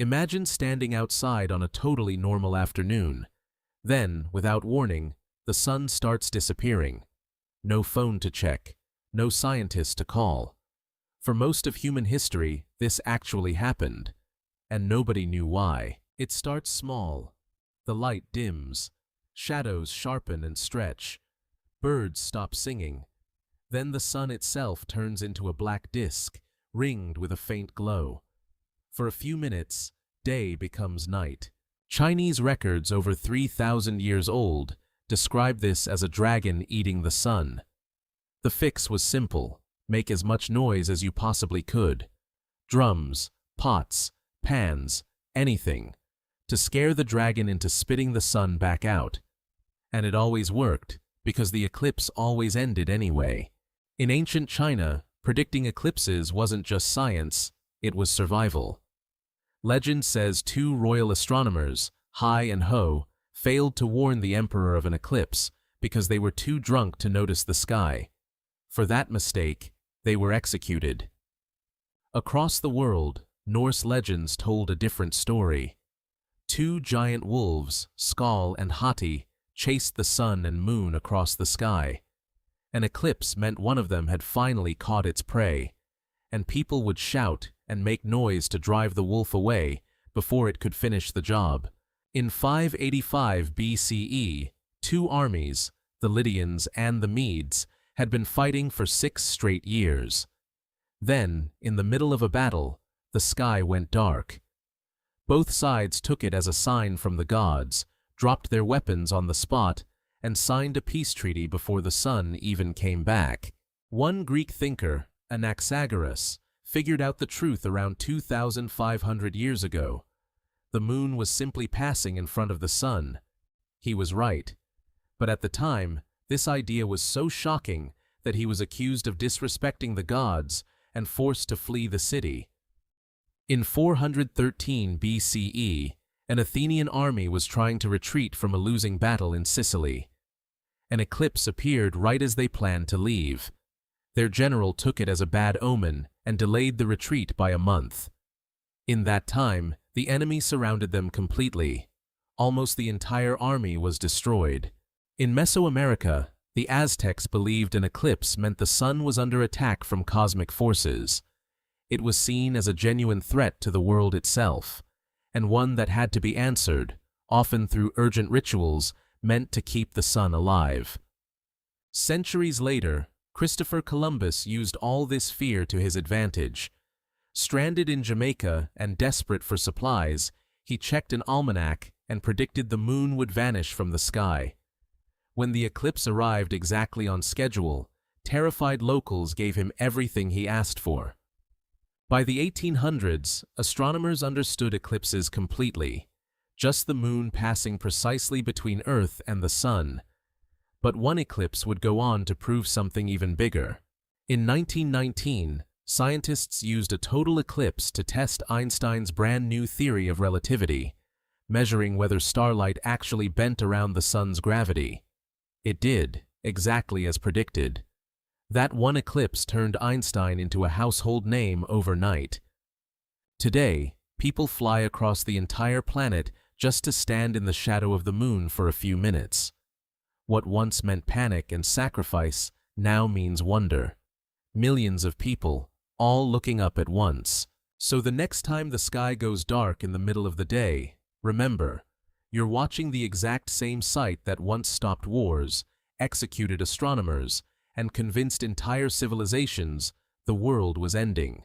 Imagine standing outside on a totally normal afternoon. Then, without warning, the sun starts disappearing. No phone to check, no scientist to call. For most of human history, this actually happened, and nobody knew why. It starts small. The light dims, shadows sharpen and stretch, birds stop singing. Then the sun itself turns into a black disk, ringed with a faint glow. For a few minutes, day becomes night. Chinese records over 3,000 years old describe this as a dragon eating the sun. The fix was simple: make as much noise as you possibly could. Drums, pots, pans, anything, to scare the dragon into spitting the sun back out. And it always worked, because the eclipse always ended anyway. In ancient China, predicting eclipses wasn't just science, it was survival. Legend says two royal astronomers, Hai and Ho, failed to warn the emperor of an eclipse because they were too drunk to notice the sky. For that mistake, they were executed. Across the world, Norse legends told a different story. Two giant wolves, Skal and Hati, chased the sun and moon across the sky. An eclipse meant one of them had finally caught its prey, and people would shout and make noise to drive the wolf away before it could finish the job. In 585 BCE, two armies, the Lydians and the Medes, had been fighting for 6 straight years. Then, in the middle of a battle, the sky went dark. Both sides took it as a sign from the gods, dropped their weapons on the spot, and signed a peace treaty before the sun even came back. One Greek thinker, Anaxagoras, figured out the truth around 2,500 years ago. The moon was simply passing in front of the sun. He was right. But at the time, this idea was so shocking that he was accused of disrespecting the gods and forced to flee the city. In 413 BCE, an Athenian army was trying to retreat from a losing battle in Sicily. An eclipse appeared right as they planned to leave. Their general took it as a bad omen and delayed the retreat by a month. In that time, the enemy surrounded them completely. Almost the entire army was destroyed. In Mesoamerica, the Aztecs believed an eclipse meant the sun was under attack from cosmic forces. It was seen as a genuine threat to the world itself, and one that had to be answered, often through urgent rituals meant to keep the sun alive. Centuries later, Christopher Columbus used all this fear to his advantage. Stranded in Jamaica and desperate for supplies, he checked an almanac and predicted the moon would vanish from the sky. When the eclipse arrived exactly on schedule, terrified locals gave him everything he asked for. By the 1800s, astronomers understood eclipses completely, just the moon passing precisely between Earth and the sun. But one eclipse would go on to prove something even bigger. In 1919, scientists used a total eclipse to test Einstein's brand new theory of relativity, measuring whether starlight actually bent around the sun's gravity. It did, exactly as predicted. That one eclipse turned Einstein into a household name overnight. Today, people fly across the entire planet just to stand in the shadow of the moon for a few minutes. What once meant panic and sacrifice now means wonder. Millions of people, all looking up at once. So the next time the sky goes dark in the middle of the day, remember, you're watching the exact same sight that once stopped wars, executed astronomers, and convinced entire civilizations the world was ending.